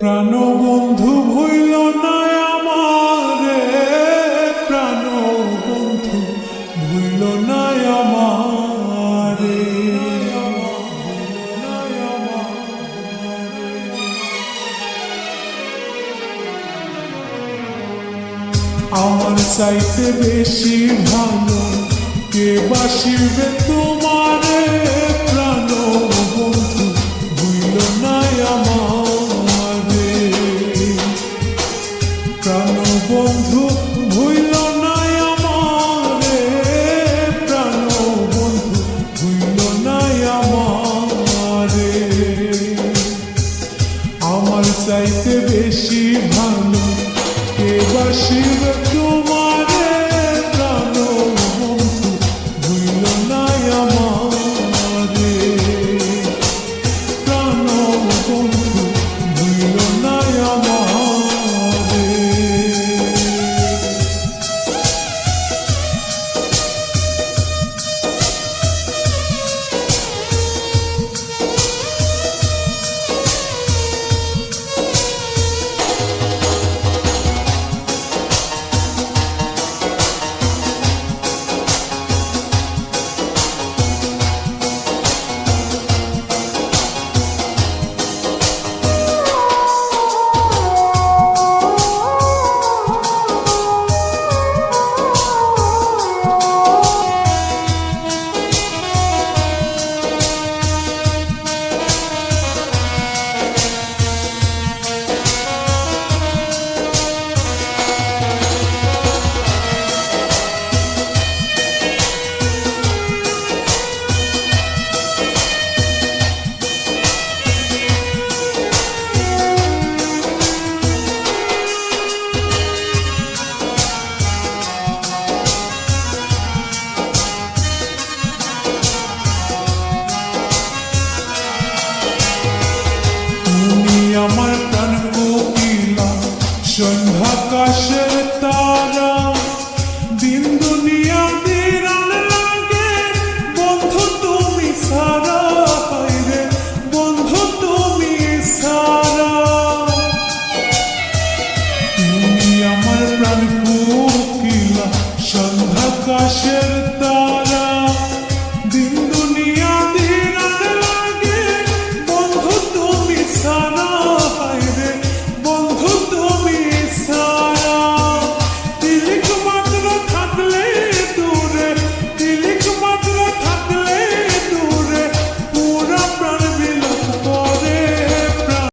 প্রাণবন্ধু ভইল না আমারে, প্রাণবন্ধু ভইল না আমারে। আমার চাইতে বেশি ভালো কে বাসিবে তোমারে, প্রাণবন্ধু ভইল না আমারে। প্রাণবন্ধু ভইল না আমারে, প্রাণবন্ধু ভইল না আমারে। আমার চাইতে বেশি ভালো কে বাসিবে তোমারে।